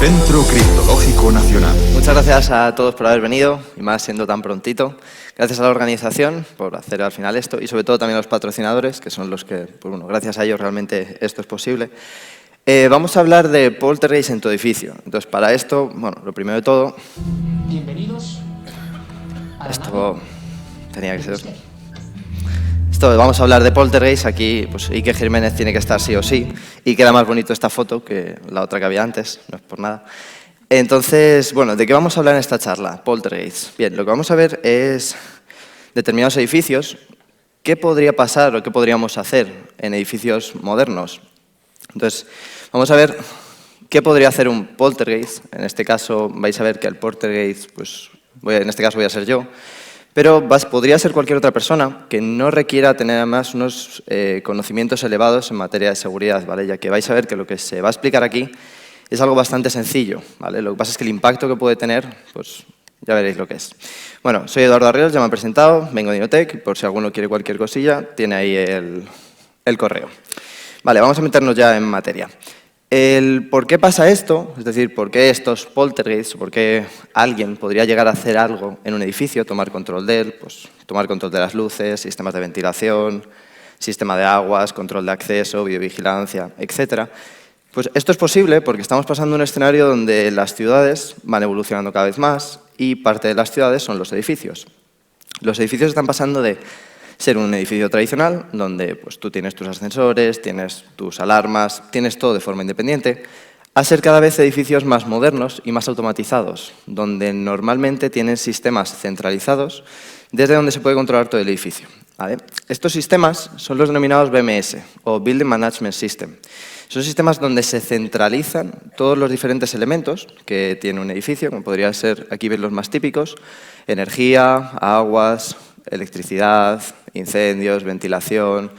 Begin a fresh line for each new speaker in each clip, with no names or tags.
Centro Criptológico Nacional.
Muchas gracias a todos por haber venido, y más siendo tan prontito. Gracias a la organización por hacer al final esto, y sobre todo también a los patrocinadores, que son los que, pues bueno, gracias a ellos realmente esto es posible. Vamos a hablar de poltergeist en tu edificio. Entonces, para esto, bueno, lo primero de todo...
Bienvenidos a
esto tenía que ser... Vamos a hablar de poltergeist. Aquí pues, Iker Jiménez tiene que estar sí o sí, y queda más bonito esta foto que la otra que había antes, no es por nada. Entonces, bueno, ¿de qué vamos a hablar en esta charla? Poltergeist. Bien, lo que vamos a ver es determinados edificios, qué podría pasar o qué podríamos hacer en edificios modernos. Entonces, vamos a ver qué podría hacer un poltergeist. En este caso, vais a ver que el poltergeist, pues, en este caso voy a ser yo, pero podría ser cualquier otra persona que no requiera tener además unos conocimientos elevados en materia de seguridad, ¿vale? Ya que vais a ver que lo que se va a explicar aquí es algo bastante sencillo, ¿vale? Lo que pasa es que el impacto que puede tener, pues ya veréis lo que es. Bueno, soy Eduardo Arriols, ya me he presentado, vengo de Inotec, por si alguno quiere cualquier cosilla, tiene ahí el correo. Vale, vamos a meternos ya en materia. El por qué pasa esto, es decir, por qué estos poltergeists, por qué alguien podría llegar a hacer algo en un edificio, tomar control de él, pues tomar control de las luces, sistemas de ventilación, sistema de aguas, control de acceso, videovigilancia, etcétera. Pues esto es posible porque estamos pasando un escenario donde las ciudades van evolucionando cada vez más y parte de las ciudades son los edificios. Los edificios están pasando de ser un edificio tradicional, donde pues, tú tienes tus ascensores, tienes tus alarmas, tienes todo de forma independiente, a ser cada vez edificios más modernos y más automatizados, donde normalmente tienen sistemas centralizados desde donde se puede controlar todo el edificio, ¿vale? Estos sistemas son los denominados BMS, o Building Management System. Son sistemas donde se centralizan todos los diferentes elementos que tiene un edificio, como podría ser, aquí ver los más típicos, energía, aguas, electricidad, incendios, ventilación,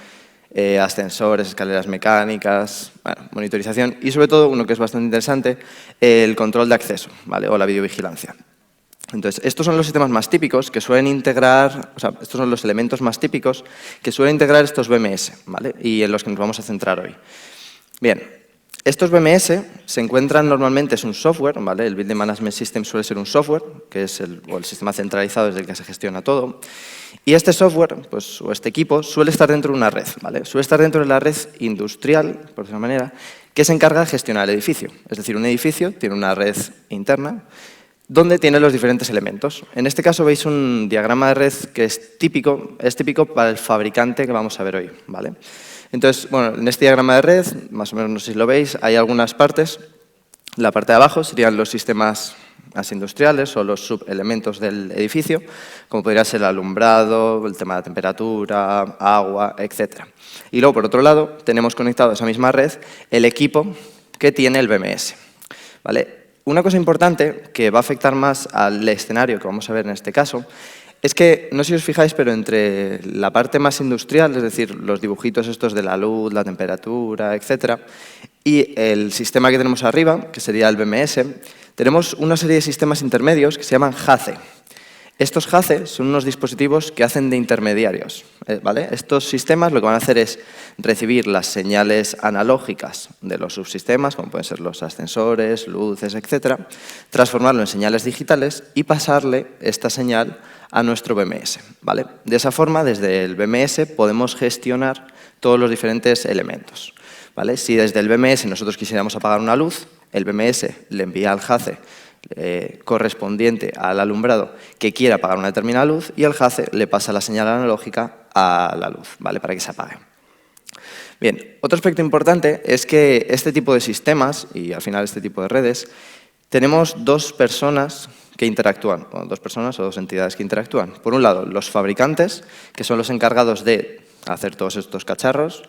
ascensores, escaleras mecánicas, bueno, monitorización y sobre todo, uno que es bastante interesante, el control de acceso, ¿vale? O la videovigilancia. Entonces, estos son los sistemas más típicos que suelen integrar, o sea, estos son los elementos más típicos que suelen integrar estos BMS, ¿vale? Y en los que nos vamos a centrar hoy. Bien, estos BMS se encuentran normalmente, es un software, ¿vale? El Building Management System suele ser un software, que es el sistema centralizado desde el que se gestiona todo. Y este software, pues, o este equipo, suele estar dentro de una red, ¿vale? Suele estar dentro de la red industrial, por decirlo de una manera, que se encarga de gestionar el edificio. Es decir, un edificio tiene una red interna donde tiene los diferentes elementos. En este caso veis un diagrama de red que es típico para el fabricante que vamos a ver hoy, ¿vale? Entonces, bueno, en este diagrama de red, más o menos no sé si lo veis, hay algunas partes. La parte de abajo serían los sistemas más industriales o los subelementos del edificio, como podría ser el alumbrado, el tema de la temperatura, agua, etc. Y luego, por otro lado, tenemos conectado a esa misma red el equipo que tiene el BMS, ¿vale? Una cosa importante que va a afectar más al escenario que vamos a ver en este caso es que, no sé si os fijáis, pero entre la parte más industrial, es decir, los dibujitos estos de la luz, la temperatura, etc., y el sistema que tenemos arriba, que sería el BMS, tenemos una serie de sistemas intermedios que se llaman JACE. Estos JACE son unos dispositivos que hacen de intermediarios, ¿vale? Estos sistemas lo que van a hacer es recibir las señales analógicas de los subsistemas, como pueden ser los ascensores, luces, etc., transformarlo en señales digitales y pasarle esta señal a nuestro BMS, ¿vale? De esa forma, desde el BMS podemos gestionar todos los diferentes elementos, ¿vale? Si desde el BMS nosotros quisiéramos apagar una luz, el BMS le envía al JACE correspondiente al alumbrado que quiera apagar una determinada luz y el JACE le pasa la señal analógica a la luz, ¿vale? Para que se apague. Bien, otro aspecto importante es que este tipo de sistemas y al final este tipo de redes tenemos dos personas que interactúan, bueno, dos personas o dos entidades que interactúan. Por un lado, los fabricantes, que son los encargados de hacer todos estos cacharros,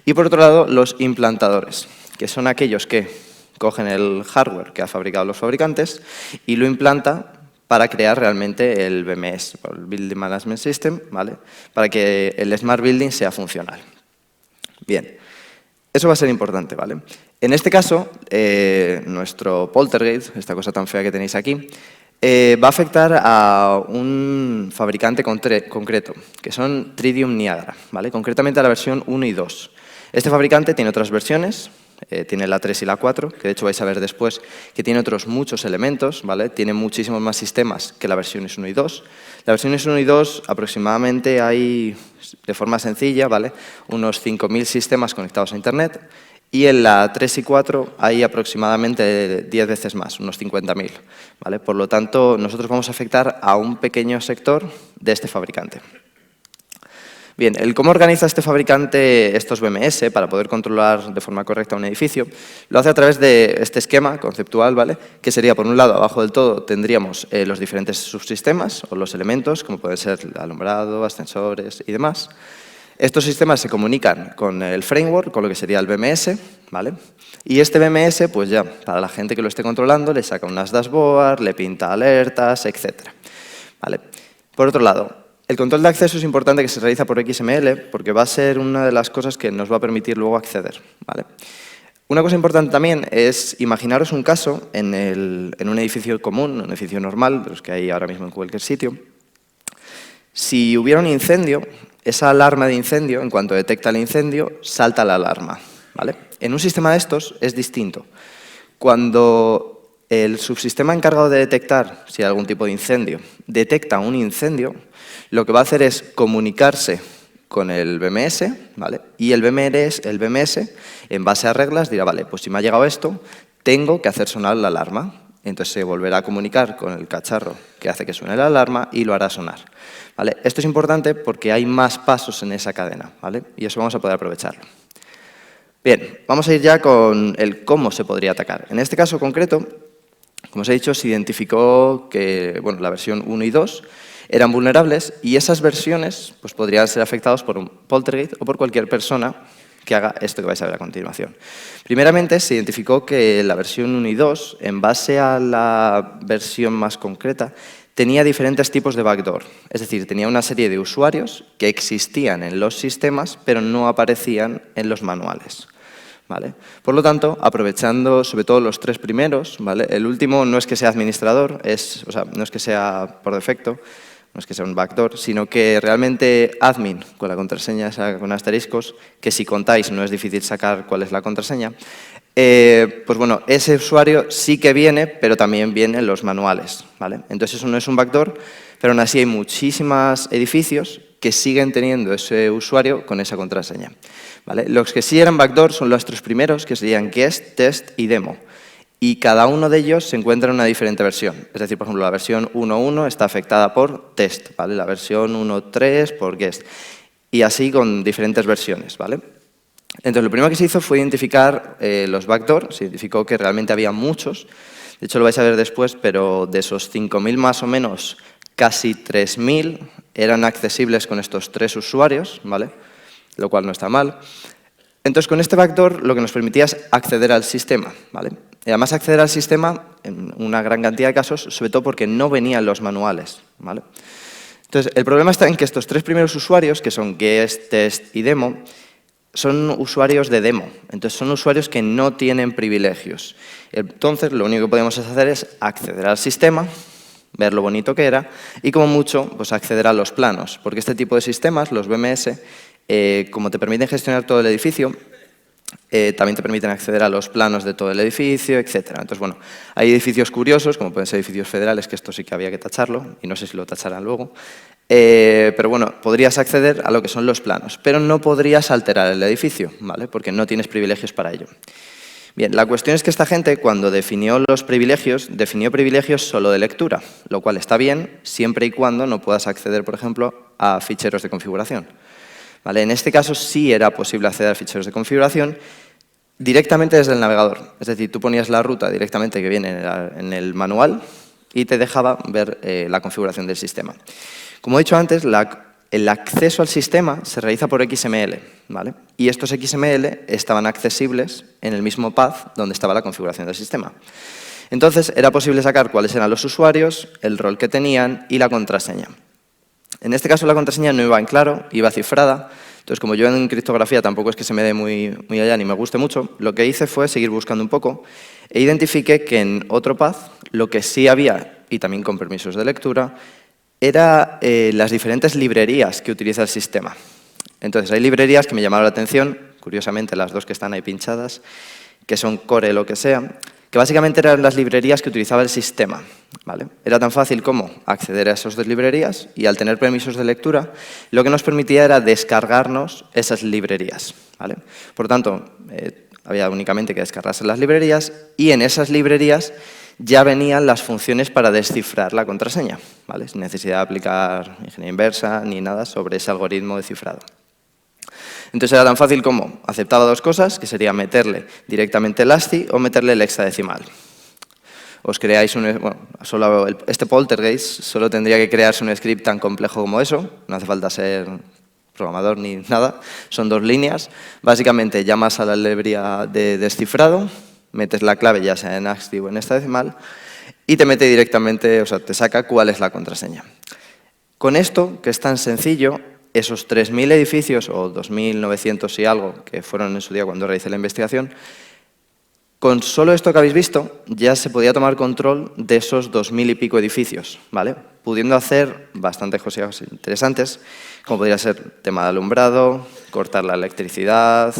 y por otro lado, los implantadores, que son aquellos que cogen el hardware que han fabricado los fabricantes y lo implanta para crear realmente el BMS, el Building Management System, ¿vale? Para que el Smart Building sea funcional. Bien, eso va a ser importante, ¿vale? En este caso, nuestro poltergeist, esta cosa tan fea que tenéis aquí, va a afectar a un fabricante concreto, que son Tridium Niagara, ¿vale? Concretamente a la versión 1 y 2. Este fabricante tiene otras versiones, tiene la 3 y la 4, que de hecho vais a ver después que tiene otros muchos elementos, ¿vale? Tiene muchísimos más sistemas que la versión ISO 1 y 2. La versión ISO 1 y 2 aproximadamente hay, de forma sencilla, ¿vale?, unos 5.000 sistemas conectados a Internet, y en la 3 y 4 hay aproximadamente 10 veces más, unos 50.000, ¿vale? Por lo tanto, nosotros vamos a afectar a un pequeño sector de este fabricante. Bien, el cómo organiza este fabricante estos BMS para poder controlar de forma correcta un edificio, lo hace a través de este esquema conceptual, ¿vale?, que sería, por un lado, abajo del todo tendríamos los diferentes subsistemas o los elementos, como pueden ser alumbrado, ascensores y demás. Estos sistemas se comunican con el framework, con lo que sería el BMS, ¿vale? Y este BMS, pues ya, para la gente que lo esté controlando, le saca unas dashboards, le pinta alertas, etc. ¿Vale? Por otro lado, el control de acceso es importante que se realiza por XML, porque va a ser una de las cosas que nos va a permitir luego acceder, ¿vale? Una cosa importante también es imaginaros un caso en un edificio común, un edificio normal, de los que hay ahora mismo en cualquier sitio. Si hubiera un incendio, esa alarma de incendio, en cuanto detecta el incendio, salta la alarma, ¿vale? En un sistema de estos es distinto. Cuando el subsistema encargado de detectar si hay algún tipo de incendio detecta un incendio, lo que va a hacer es comunicarse con el BMS, ¿vale? Y el BMS, en base a reglas, dirá, vale, pues si me ha llegado esto, tengo que hacer sonar la alarma. Entonces se volverá a comunicar con el cacharro que hace que suene la alarma y lo hará sonar, ¿vale? Esto es importante porque hay más pasos en esa cadena, ¿vale? Y eso vamos a poder aprovecharlo. Bien, vamos a ir ya con el cómo se podría atacar. En este caso concreto, como os he dicho, se identificó que, bueno, la versión 1 y 2 eran vulnerables y esas versiones pues, podrían ser afectadas por un poltergeist o por cualquier persona que haga esto que vais a ver a continuación. Primeramente, se identificó que la versión 1 y 2, en base a la versión más concreta, tenía diferentes tipos de backdoor. Es decir, tenía una serie de usuarios que existían en los sistemas, pero no aparecían en los manuales, ¿vale? Por lo tanto, aprovechando sobre todo los tres primeros, ¿vale? El último no es que sea administrador, o sea, no es que sea por defecto, no es que sea un backdoor, sino que realmente admin, con la contraseña esa con asteriscos, que si contáis no es difícil sacar cuál es la contraseña, pues bueno, ese usuario sí que viene, pero también viene en los manuales, ¿vale? Entonces eso no es un backdoor, pero aún así hay muchísimos edificios que siguen teniendo ese usuario con esa contraseña, ¿vale? Los que sí eran backdoor son los tres primeros, que serían guest, test y demo. Y cada uno de ellos se encuentra en una diferente versión. Es decir, por ejemplo, la versión 1.1 está afectada por test, ¿vale? La versión 1.3 por guest. Y así con diferentes versiones, ¿vale? Entonces, lo primero que se hizo fue identificar los backdoor. Se identificó que realmente había muchos. De hecho, lo vais a ver después, pero de esos 5.000 más o menos, casi 3.000 eran accesibles con estos tres usuarios, ¿vale? Lo cual no está mal. Entonces, con este backdoor lo que nos permitía es acceder al sistema, ¿vale? Y además acceder al sistema en una gran cantidad de casos, sobre todo porque no venían los manuales, ¿vale? Entonces, el problema está en que estos tres primeros usuarios, que son guest, test y demo, son usuarios de demo. Entonces, son usuarios que no tienen privilegios. Entonces, lo único que podemos hacer es acceder al sistema, ver lo bonito que era y, como mucho, pues acceder a los planos. Porque este tipo de sistemas, los BMS, como te permiten gestionar todo el edificio, también te permiten acceder a los planos de todo el edificio, etc. Entonces, bueno, hay edificios curiosos, como pueden ser edificios federales, que esto sí que había que tacharlo, y no sé si lo tacharán luego. Pero bueno, podrías acceder a lo que son los planos, pero no podrías alterar el edificio, ¿vale? Porque no tienes privilegios para ello. Bien, la cuestión es que esta gente, cuando definió los privilegios, definió privilegios solo de lectura, lo cual está bien siempre y cuando no puedas acceder, por ejemplo, a ficheros de configuración. ¿Vale? En este caso sí era posible acceder a ficheros de configuración directamente desde el navegador. Es decir, tú ponías la ruta directamente que viene en el manual y te dejaba ver la configuración del sistema. Como he dicho antes, el acceso al sistema se realiza por XML, ¿vale? Y estos XML estaban accesibles en el mismo path donde estaba la configuración del sistema. Entonces, era posible sacar cuáles eran los usuarios, el rol que tenían y la contraseña. En este caso la contraseña no iba en claro, iba cifrada. Entonces, como yo en criptografía tampoco es que se me dé muy allá ni me guste mucho, lo que hice fue seguir buscando un poco e identifiqué que en otro path lo que sí había, y también con permisos de lectura, era las diferentes librerías que utiliza el sistema. Entonces, hay librerías que me llamaron la atención, curiosamente las dos que están ahí pinchadas, que son core lo que sea, que básicamente eran las librerías que utilizaba el sistema, ¿vale? Era tan fácil como acceder a esas dos librerías y al tener permisos de lectura, lo que nos permitía era descargarnos esas librerías, ¿vale? Por tanto, había únicamente que descargarse las librerías y en esas librerías ya venían las funciones para descifrar la contraseña, ¿vale? Sin necesidad de aplicar ingeniería inversa ni nada sobre ese algoritmo de cifrado. Entonces era tan fácil como aceptaba dos cosas, que sería meterle directamente el ASCII o meterle el hexadecimal. Os creáis este poltergeist solo tendría que crearse un script tan complejo como eso, no hace falta ser programador ni nada, son dos líneas. Básicamente llamas a la librería de descifrado, metes la clave ya sea en ASCII o en hexadecimal y te mete directamente, o sea, te saca cuál es la contraseña. Con esto, que es tan sencillo, esos 3.000 edificios, o 2.900 y algo, que fueron en su día cuando realicé la investigación, con solo esto que habéis visto, ya se podía tomar control de esos 2.000 y pico edificios, ¿vale? Pudiendo hacer bastantes cosas interesantes, como podría ser tema de alumbrado, cortar la electricidad,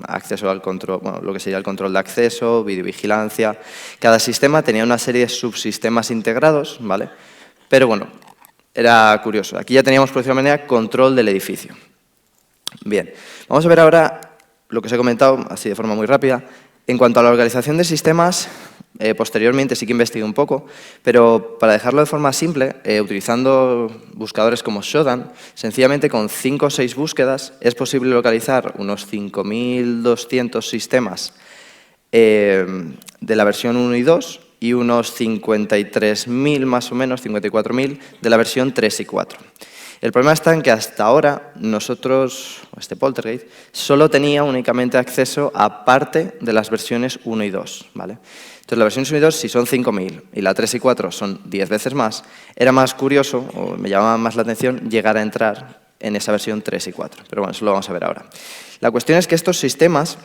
acceso al control, bueno, lo que sería el control de acceso, videovigilancia. Cada sistema tenía una serie de subsistemas integrados, ¿vale? Pero bueno, era curioso. Aquí ya teníamos, por decirlo de manera, control del edificio. Bien, vamos a ver ahora lo que os he comentado, así de forma muy rápida. En cuanto a la organización de sistemas, posteriormente sí que investigué un poco, pero para dejarlo de forma simple, utilizando buscadores como Shodan, sencillamente con 5 o 6 búsquedas es posible localizar unos 5.200 sistemas de la versión 1 y 2, y unos 53.000 más o menos, 54.000 de la versión 3 y 4. El problema está en que hasta ahora nosotros, este poltergeist, solo tenía únicamente acceso a parte de las versiones 1 y 2, ¿vale? Entonces, la versión 1 y 2, si son 5.000 y la 3 y 4 son 10 veces más, era más curioso, o me llamaba más la atención, llegar a entrar en esa versión 3 y 4. Pero bueno, eso lo vamos a ver ahora. La cuestión es que estos sistemas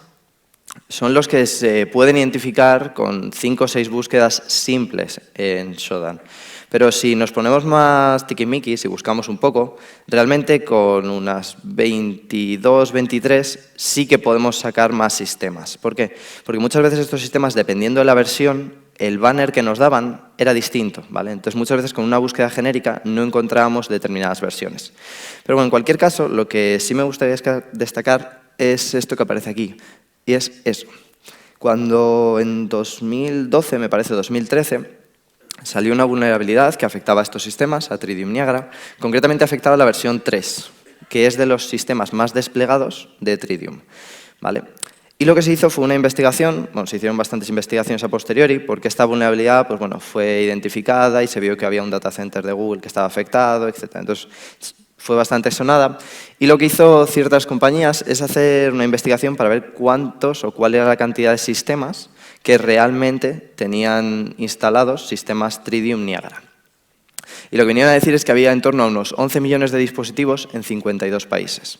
son los que se pueden identificar con 5 o 6 búsquedas simples en Shodan. Pero si nos ponemos más tiquismiquis y buscamos un poco, realmente con unas 22, 23 sí que podemos sacar más sistemas. ¿Por qué? Porque muchas veces estos sistemas, dependiendo de la versión, el banner que nos daban era distinto, ¿vale? Entonces muchas veces con una búsqueda genérica no encontrábamos determinadas versiones. Pero bueno, en cualquier caso, lo que sí me gustaría destacar es esto que aparece aquí. Y es eso. Cuando en 2012, me parece 2013, salió una vulnerabilidad que afectaba a estos sistemas, a Tridium Niagara, concretamente afectaba a la versión 3, que es de los sistemas más desplegados de Tridium, ¿vale? Y lo que se hizo fue una investigación, bueno, se hicieron bastantes investigaciones a posteriori, porque esta vulnerabilidad pues, bueno, fue identificada y se vio que había un data center de Google que estaba afectado, etc. Entonces, fue bastante sonada y lo que hizo ciertas compañías es hacer una investigación para ver cuántos o cuál era la cantidad de sistemas que realmente tenían instalados sistemas Tridium Niagara. Y lo que vinieron a decir es que había en torno a unos 11 millones de dispositivos en 52 países,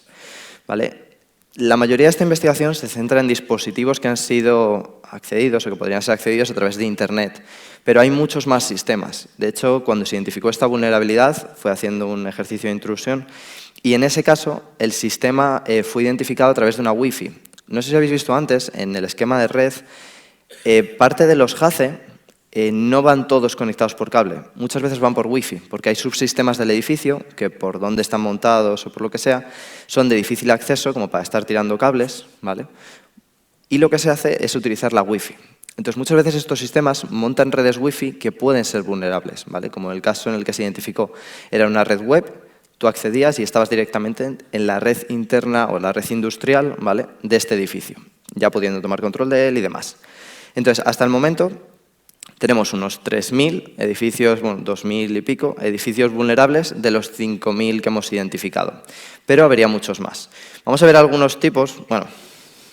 ¿vale? La mayoría de esta investigación se centra en dispositivos que han sido accedidos o que podrían ser accedidos a través de Internet, pero hay muchos más sistemas. De hecho, cuando se identificó esta vulnerabilidad, fue haciendo un ejercicio de intrusión y en ese caso el sistema fue identificado a través de una Wi-Fi. No sé si habéis visto antes, en el esquema de red, parte de los HACE no van todos conectados por cable, muchas veces van por Wi-Fi, porque hay subsistemas del edificio que por dónde están montados o por lo que sea, son de difícil acceso como para estar tirando cables, ¿vale? Y lo que se hace es utilizar la Wi-Fi. Entonces, muchas veces estos sistemas montan redes Wi-Fi que pueden ser vulnerables, ¿vale? Como en el caso en el que se identificó, era una red web, tú accedías y estabas directamente en la red interna o la red industrial, ¿vale?, de este edificio, ya pudiendo tomar control de él y demás. Entonces, hasta el momento tenemos unos 3.000 edificios, bueno, 2.000 y pico, edificios vulnerables de los 5.000 que hemos identificado. Pero habría muchos más. Vamos a ver algunos tipos. Bueno,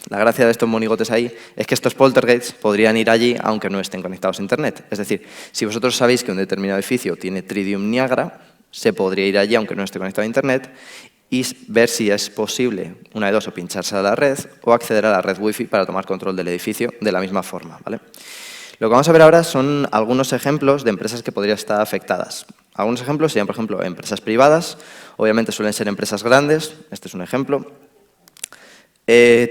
la gracia de estos monigotes ahí es que estos poltergeists podrían ir allí aunque no estén conectados a Internet. Es decir, si vosotros sabéis que un determinado edificio tiene Tridium Niagara, se podría ir allí aunque no esté conectado a Internet y ver si es posible, una de dos, o pincharse a la red o acceder a la red Wi-Fi para tomar control del edificio de la misma forma, ¿vale? Lo que vamos a ver ahora son algunos ejemplos de empresas que podrían estar afectadas. Algunos ejemplos serían, por ejemplo, empresas privadas. Obviamente suelen ser empresas grandes. Este es un ejemplo.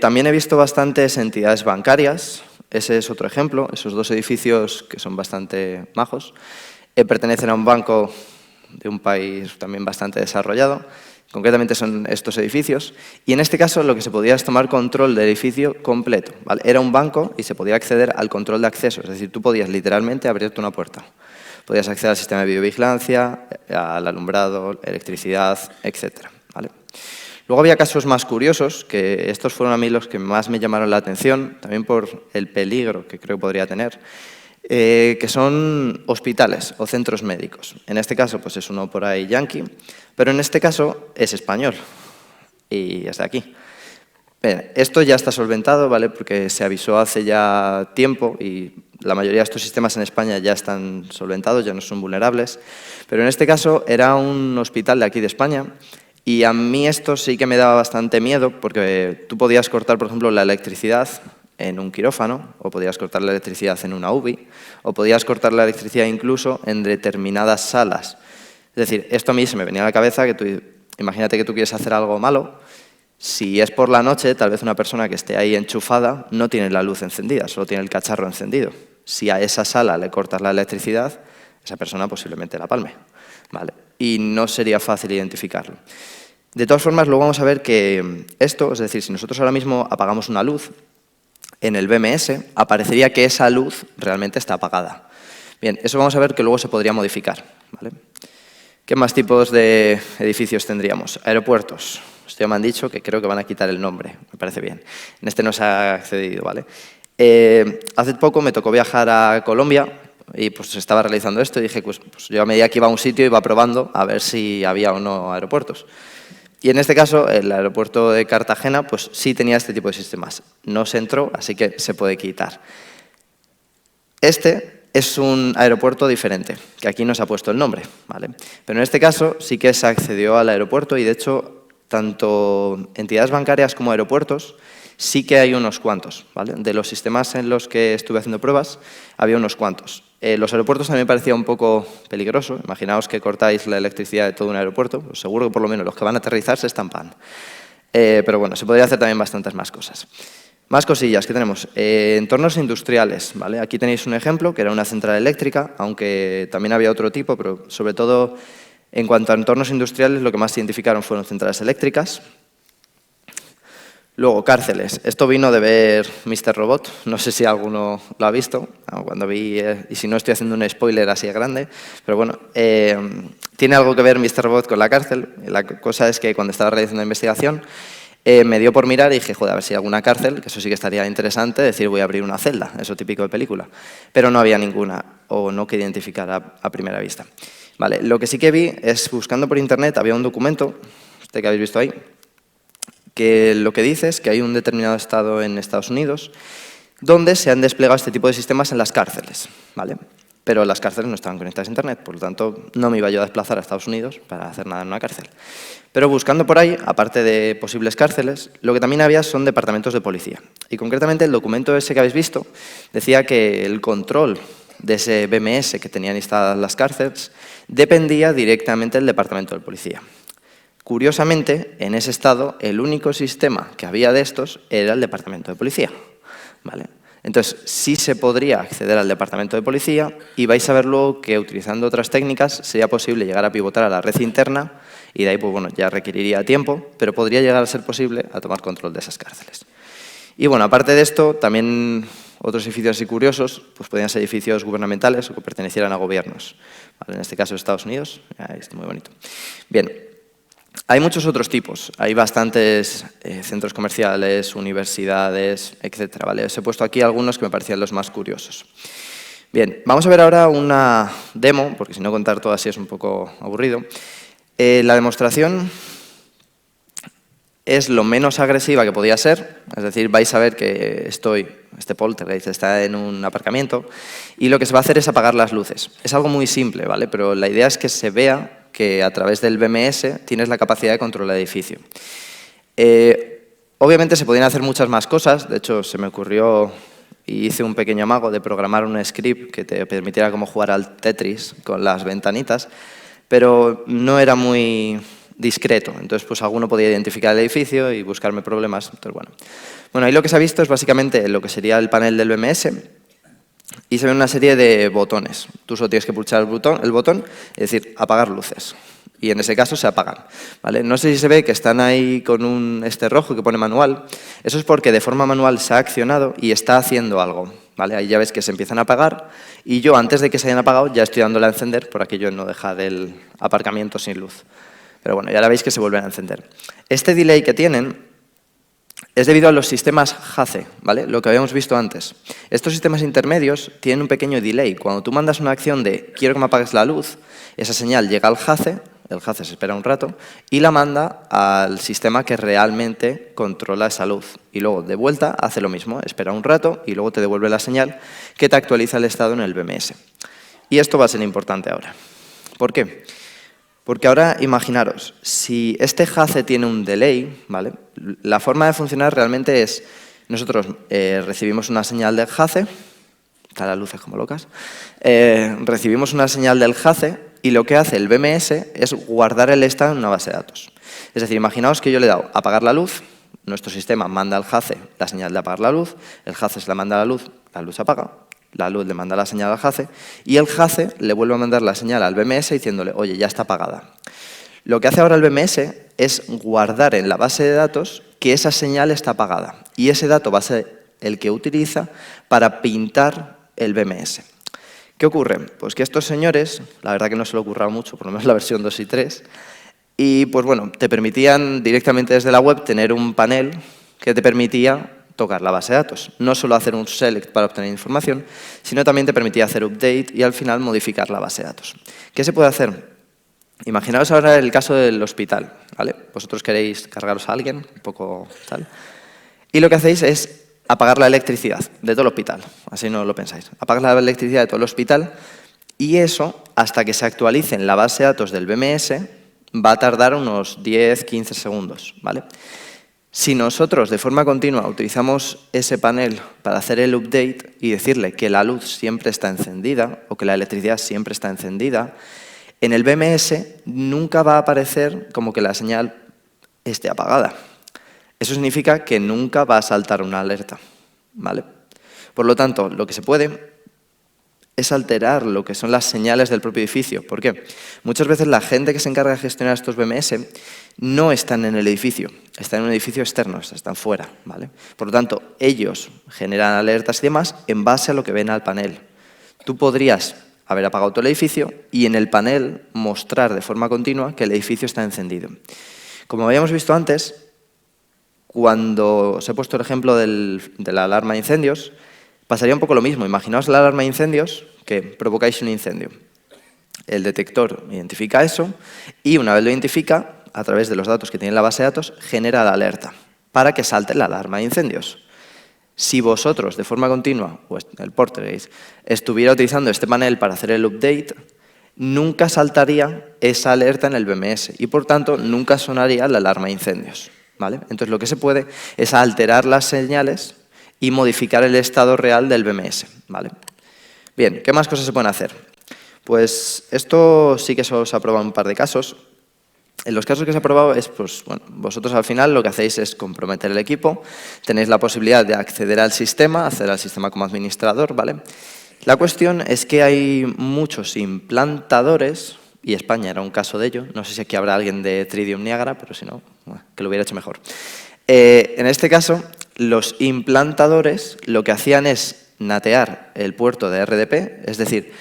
También he visto bastantes entidades bancarias, ese es otro ejemplo. Esos dos edificios, que son bastante majos, pertenecen a un banco de un país también bastante desarrollado. Concretamente son estos edificios. Y en este caso lo que se podía es tomar control del edificio completo, ¿vale? Era un banco y se podía acceder al control de acceso. Es decir, tú podías literalmente abrirte una puerta. Podías acceder al sistema de videovigilancia, al alumbrado, electricidad, etc. ¿Vale? Luego había casos más curiosos, que estos fueron a mí los que más me llamaron la atención, también por el peligro que creo que podría tener, que son hospitales o centros médicos. En este caso pues es uno por ahí yanqui, pero en este caso es español y es de aquí. Bien, esto ya está solventado, ¿vale? Porque se avisó hace ya tiempo y la mayoría de estos sistemas en España ya están solventados, ya no son vulnerables, pero en este caso era un hospital de aquí de España. Y a mí esto sí que me daba bastante miedo porque tú podías cortar, por ejemplo, la electricidad en un quirófano, o podías cortar la electricidad en una UBI, o podías cortar la electricidad incluso en determinadas salas. Es decir, esto a mí se me venía a la cabeza que tú, imagínate que tú quieres hacer algo malo, si es por la noche, tal vez una persona que esté ahí enchufada no tiene la luz encendida, solo tiene el cacharro encendido. Si a esa sala le cortas la electricidad, esa persona posiblemente la palme, ¿vale? Y no sería fácil identificarlo. De todas formas, luego vamos a ver que esto, es decir, si nosotros ahora mismo apagamos una luz, en el BMS aparecería que esa luz realmente está apagada. Bien, eso vamos a ver que luego se podría modificar, ¿vale? ¿Qué más tipos de edificios tendríamos? Aeropuertos. Esto ya me han dicho que creo que van a quitar el nombre, me parece bien. En este no se ha accedido, ¿vale? Hace poco me tocó viajar a Colombia y pues estaba realizando esto y dije, pues yo a medida que iba a un sitio iba probando a ver si había o no aeropuertos. Y en este caso, el aeropuerto de Cartagena pues sí tenía este tipo de sistemas. No se entró, así que se puede quitar. Este es un aeropuerto diferente, que aquí no se ha puesto el nombre, ¿vale? Pero en este caso sí que se accedió al aeropuerto y, de hecho, tanto entidades bancarias como aeropuertos sí que hay unos cuantos, ¿vale? De los sistemas en los que estuve haciendo pruebas, había unos cuantos. Los aeropuertos también me parecía un poco peligroso. Imaginaos que cortáis la electricidad de todo un aeropuerto, pues seguro que por lo menos los que van a aterrizar se estampan. Pero bueno, se podría hacer también bastantes más cosas. Más cosillas que tenemos. Entornos industriales, ¿vale? Aquí tenéis un ejemplo, que era una central eléctrica, aunque también había otro tipo, pero sobre todo en cuanto a entornos industriales, lo que más se identificaron fueron centrales eléctricas. Luego, cárceles. Esto vino de ver Mr. Robot, no sé si alguno lo ha visto, cuando vi, y si no estoy haciendo un spoiler así de grande, pero bueno, tiene algo que ver Mr. Robot con la cárcel. La cosa es que cuando estaba realizando la investigación, me dio por mirar y dije, joder, a ver si hay alguna cárcel, que eso sí que estaría interesante, decir voy a abrir una celda, eso típico de película, pero no había ninguna, o no que identificar a primera vista. Vale, lo que sí que vi es, buscando por internet, había un documento, este que habéis visto ahí, que lo que dice es que hay un determinado estado en Estados Unidos donde se han desplegado este tipo de sistemas en las cárceles, ¿vale? Pero las cárceles no estaban conectadas a Internet, por lo tanto no me iba yo a desplazar a Estados Unidos para hacer nada en una cárcel. Pero buscando por ahí, aparte de posibles cárceles, lo que también había son departamentos de policía. Y concretamente el documento ese que habéis visto decía que el control de ese BMS que tenían instaladas las cárceles dependía directamente del departamento de policía. Curiosamente, en ese estado, el único sistema que había de estos era el departamento de policía, ¿vale? Entonces, sí se podría acceder al departamento de policía y vais a ver luego que utilizando otras técnicas sería posible llegar a pivotar a la red interna y de ahí pues, bueno, ya requeriría tiempo, pero podría llegar a ser posible a tomar control de esas cárceles. Y bueno, aparte de esto, también otros edificios así curiosos pues podían ser edificios gubernamentales o que pertenecieran a gobiernos, ¿vale? En este caso Estados Unidos, ahí está muy bonito. Bien. Hay muchos otros tipos, hay bastantes centros comerciales, universidades, etcétera, ¿vale? Os he puesto aquí algunos que me parecían los más curiosos. Bien, vamos a ver ahora una demo, porque si no contar todo así es un poco aburrido. La demostración es lo menos agresiva que podía ser, es decir, vais a ver que este poltergeist está en un aparcamiento y lo que se va a hacer es apagar las luces. Es algo muy simple, ¿vale? Pero la idea es que se vea que a través del BMS tienes la capacidad de controlar el edificio. Obviamente se podían hacer muchas más cosas, de hecho se me ocurrió y hice un pequeño amago de programar un script que te permitiera como jugar al Tetris con las ventanitas, pero no era muy discreto. Entonces, pues alguno podía identificar el edificio y buscarme problemas. Entonces, bueno, ahí lo que se ha visto es básicamente lo que sería el panel del BMS y se ve una serie de botones. Tú solo tienes que pulsar el botón, es decir, apagar luces. Y en ese caso se apagan, ¿vale? No sé si se ve que están ahí con este rojo que pone manual. Eso es porque de forma manual se ha accionado y está haciendo algo, ¿vale? Ahí ya ves que se empiezan a apagar y yo antes de que se hayan apagado ya estoy dándole a encender por aquello no dejar el aparcamiento sin luz. Pero bueno, ya veis que se vuelven a encender. Este delay que tienen es debido a los sistemas JACE, ¿vale? Lo que habíamos visto antes. Estos sistemas intermedios tienen un pequeño delay. Cuando tú mandas una acción de quiero que me apagues la luz, esa señal llega al JACE, el JACE se espera un rato, y la manda al sistema que realmente controla esa luz. Y luego, de vuelta, hace lo mismo, espera un rato y luego te devuelve la señal que te actualiza el estado en el BMS. Y esto va a ser importante ahora. ¿Por qué? Porque ahora, imaginaros, si este JACE tiene un delay, ¿vale? La forma de funcionar realmente es, nosotros recibimos una señal del JACE, están las luces como locas, recibimos una señal del JACE y lo que hace el BMS es guardar el estado en una base de datos. Es decir, imaginaos que yo le he dado apagar la luz, nuestro sistema manda al JACE la señal de apagar la luz, el JACE se la manda a la luz se apaga, la luz le manda la señal al JACE y el JACE le vuelve a mandar la señal al BMS diciéndole, oye, ya está apagada. Lo que hace ahora el BMS es guardar en la base de datos que esa señal está apagada y ese dato va a ser el que utiliza para pintar el BMS. ¿Qué ocurre? Pues que estos señores, la verdad que no se lo ocurra mucho, por lo menos la versión 2 y 3, y pues bueno, te permitían directamente desde la web tener un panel que te permitía tocar la base de datos. No solo hacer un select para obtener información, sino también te permitía hacer update y al final modificar la base de datos. ¿Qué se puede hacer? Imaginaos ahora el caso del hospital, ¿vale? Vosotros queréis cargaros a alguien, un poco tal, y lo que hacéis es apagar la electricidad de todo el hospital, así no lo pensáis. Apagas la electricidad de todo el hospital y eso, hasta que se actualice en la base de datos del BMS, va a tardar unos 10-15 segundos, ¿vale? Si nosotros de forma continua utilizamos ese panel para hacer el update y decirle que la luz siempre está encendida o que la electricidad siempre está encendida, en el BMS nunca va a aparecer como que la señal esté apagada. Eso significa que nunca va a saltar una alerta, ¿vale? Por lo tanto, lo que se puede es alterar lo que son las señales del propio edificio. ¿Por qué? Muchas veces la gente que se encarga de gestionar estos BMS no están en el edificio, están en un edificio externo, están fuera, ¿vale? Por lo tanto, ellos generan alertas y demás en base a lo que ven al panel. Tú podrías haber apagado todo el edificio y en el panel mostrar de forma continua que el edificio está encendido. Como habíamos visto antes, cuando os he puesto el ejemplo de la alarma de incendios, pasaría un poco lo mismo. Imaginaos la alarma de incendios, que provocáis un incendio. El detector identifica eso y una vez lo identifica, a través de los datos que tiene la base de datos, genera la alerta para que salte la alarma de incendios. Si vosotros, de forma continua, o el Poltergeist, estuviera utilizando este panel para hacer el update, nunca saltaría esa alerta en el BMS y, por tanto, nunca sonaría la alarma de incendios, ¿vale? Entonces, lo que se puede es alterar las señales y modificar el estado real del BMS, ¿vale? Bien, ¿qué más cosas se pueden hacer? Pues esto sí que solo se ha probado en un par de casos. En los casos que se ha probado es, pues, bueno, vosotros al final lo que hacéis es comprometer el equipo, tenéis la posibilidad de acceder al sistema como administrador, ¿vale? La cuestión es que hay muchos implantadores, y España era un caso de ello, no sé si aquí habrá alguien de Tridium Niagara, pero si no, bueno, que lo hubiera hecho mejor. En este caso, los implantadores lo que hacían es natear el puerto de RDP, es decir,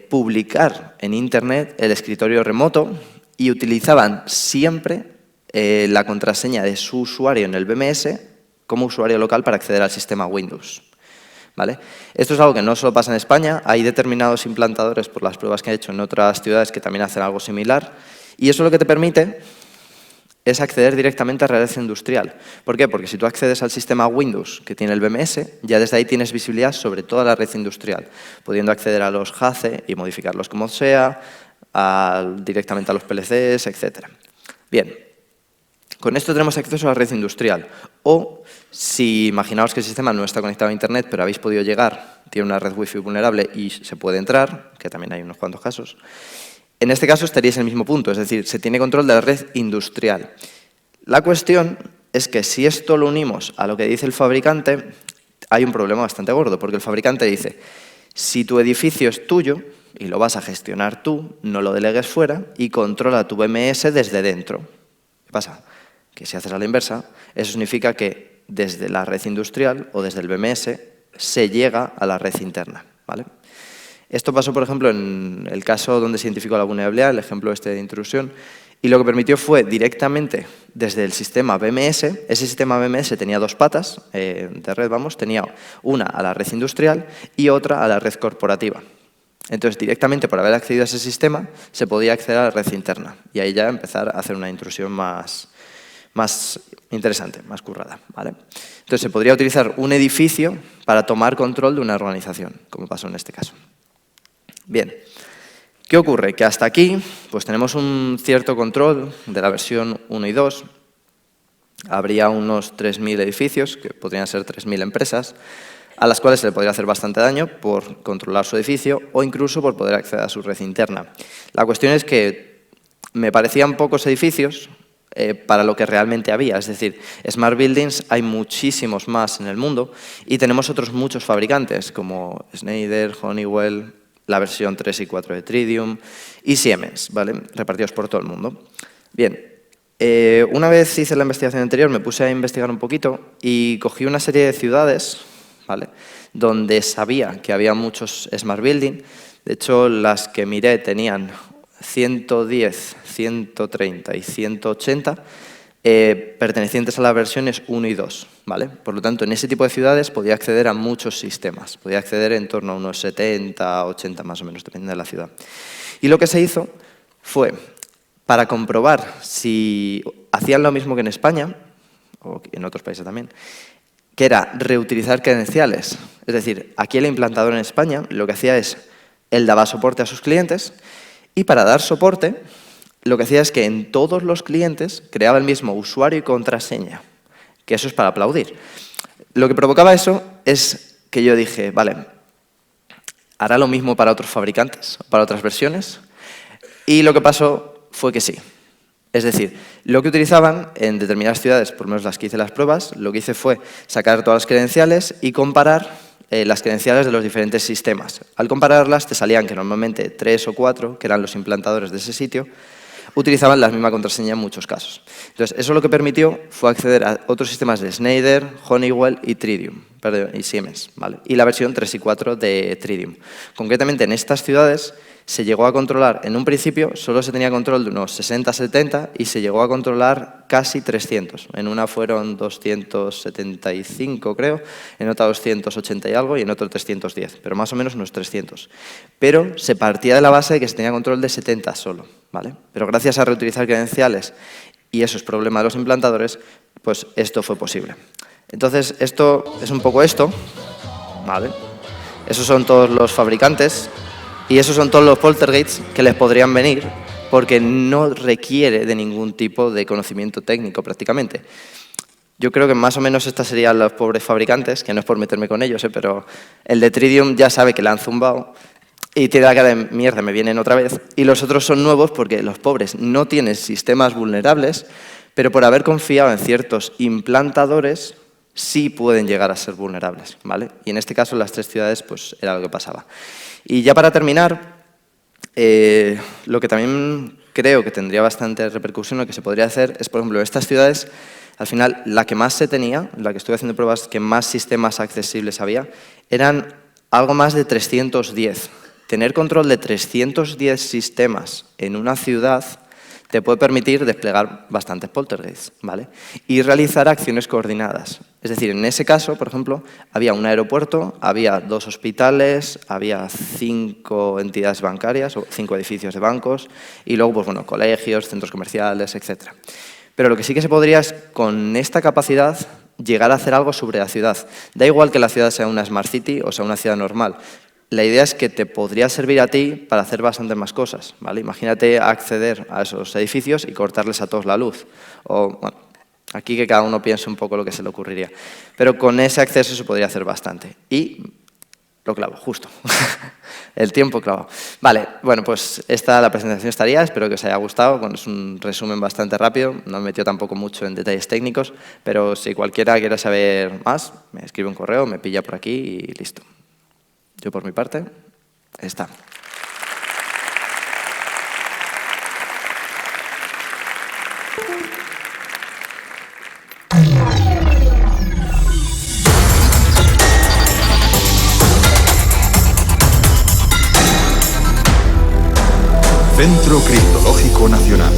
publicar en Internet el escritorio remoto y utilizaban siempre la contraseña de su usuario en el BMS como usuario local para acceder al sistema Windows, ¿vale? Esto es algo que no solo pasa en España, hay determinados implantadores por las pruebas que he hecho en otras ciudades que también hacen algo similar y eso lo que te permite es acceder directamente a red industrial. ¿Por qué? Porque si tú accedes al sistema Windows que tiene el BMS, ya desde ahí tienes visibilidad sobre toda la red industrial, pudiendo acceder a los JACE y modificarlos como sea, directamente a los PLCs, etc. Bien, con esto tenemos acceso a la red industrial. O, si imaginaos que el sistema no está conectado a Internet, pero habéis podido llegar, tiene una red Wi-Fi vulnerable y se puede entrar, que también hay unos cuantos casos, En este caso estaríais en el mismo punto, es decir, se tiene control de la red industrial. La cuestión es que si esto lo unimos a lo que dice el fabricante, hay un problema bastante gordo, porque el fabricante dice, si tu edificio es tuyo y lo vas a gestionar tú, no lo delegues fuera y controla tu BMS desde dentro. ¿Qué pasa? Que si haces a la inversa, eso significa que desde la red industrial o desde el BMS se llega a la red interna, ¿vale? Esto pasó, por ejemplo, en el caso donde se identificó la vulnerabilidad, el ejemplo este de intrusión, y lo que permitió fue directamente desde el sistema BMS, ese sistema BMS tenía dos patas de red, tenía una a la red industrial y otra a la red corporativa. Entonces, directamente por haber accedido a ese sistema, se podía acceder a la red interna y ahí ya empezar a hacer una intrusión más interesante, más currada, ¿vale? Entonces, se podría utilizar un edificio para tomar control de una organización, como pasó en este caso. Bien, ¿qué ocurre? Que hasta aquí pues tenemos un cierto control de la versión 1 y 2. Habría unos 3.000 edificios, que podrían ser 3.000 empresas, a las cuales se le podría hacer bastante daño por controlar su edificio o incluso por poder acceder a su red interna. La cuestión es que me parecían pocos edificios para lo que realmente había. Es decir, Smart Buildings hay muchísimos más en el mundo y tenemos otros muchos fabricantes como Schneider, Honeywell, la versión 3 y 4 de Tridium y Siemens, ¿vale? Repartidos por todo el mundo. Bien, una vez hice la investigación anterior, me puse a investigar un poquito y cogí una serie de ciudades, ¿vale?, donde sabía que había muchos Smart Building. De hecho, las que miré tenían 110, 130 y 180 pertenecientes a las versiones 1 y 2, ¿vale? Por lo tanto, en ese tipo de ciudades podía acceder a muchos sistemas. Podía acceder en torno a unos 70, 80 más o menos, dependiendo de la ciudad. Y lo que se hizo fue, para comprobar si hacían lo mismo que en España, o en otros países también, que era reutilizar credenciales. Es decir, aquí el implantador en España lo que hacía es, él daba soporte a sus clientes y para dar soporte, lo que hacía es que en todos los clientes creaba el mismo usuario y contraseña, que eso es para aplaudir. Lo que provocaba eso es que yo dije, vale, ¿hará lo mismo para otros fabricantes, para otras versiones? Y lo que pasó fue que sí. Es decir, lo que utilizaban en determinadas ciudades, por lo menos las que hice las pruebas, lo que hice fue sacar todas las credenciales y comparar las credenciales de los diferentes sistemas. Al compararlas te salían que normalmente 3 o 4, que eran los implantadores de ese sitio, utilizaban la misma contraseña en muchos casos. Entonces, eso lo que permitió fue acceder a otros sistemas de Schneider, Honeywell y Tridium, y Siemens, ¿vale? Y la versión 3 y 4 de Tridium. Concretamente, en estas ciudades se llegó a controlar, en un principio solo se tenía control de unos 60-70 y se llegó a controlar casi 300. En una fueron 275, creo, en otra 280 y algo y en otro 310, pero más o menos unos 300. Pero se partía de la base de que se tenía control de 70 solo, ¿vale? Pero gracias a reutilizar credenciales, y eso es problema de los implantadores, pues esto fue posible. Entonces, esto es un poco esto, ¿vale? Esos son todos los fabricantes. Y esos son todos los poltergeists que les podrían venir porque no requiere de ningún tipo de conocimiento técnico prácticamente. Yo creo que más o menos estas serían los pobres fabricantes, que no es por meterme con ellos, pero el de Tridium ya sabe que le han zumbado y tiene la cara de mierda, me vienen otra vez. Y los otros son nuevos porque los pobres no tienen sistemas vulnerables, pero por haber confiado en ciertos implantadores sí pueden llegar a ser vulnerables, ¿vale? Y en este caso en las 3 ciudades pues era lo que pasaba. Y ya para terminar, lo que también creo que tendría bastante repercusión, lo que se podría hacer es, por ejemplo, en estas ciudades, al final, la que más se tenía, la que estuve haciendo pruebas, que más sistemas accesibles había, eran algo más de 310. Tener control de 310 sistemas en una ciudad te puede permitir desplegar bastantes poltergeists, ¿vale? Y realizar acciones coordinadas. Es decir, en ese caso, por ejemplo, había un aeropuerto, había 2 hospitales, había 5 entidades bancarias o 5 edificios de bancos y luego, pues bueno, colegios, centros comerciales, etc. Pero lo que sí que se podría es, con esta capacidad, llegar a hacer algo sobre la ciudad. Da igual que la ciudad sea una Smart City o sea una ciudad normal. La idea es que te podría servir a ti para hacer bastantes más cosas, ¿vale? Imagínate acceder a esos edificios y cortarles a todos la luz. O, bueno, aquí que cada uno piense un poco lo que se le ocurriría. Pero con ese acceso se podría hacer bastante. Y Lo clavo, justo. El tiempo clavo. Vale, bueno, pues la presentación estaría. Espero que os haya gustado. Bueno, es un resumen bastante rápido. No me metió tampoco mucho en detalles técnicos, pero si cualquiera quiere saber más, me escribe un correo, me pilla por aquí y listo. Yo por mi parte, está.
Centro Criptológico Nacional.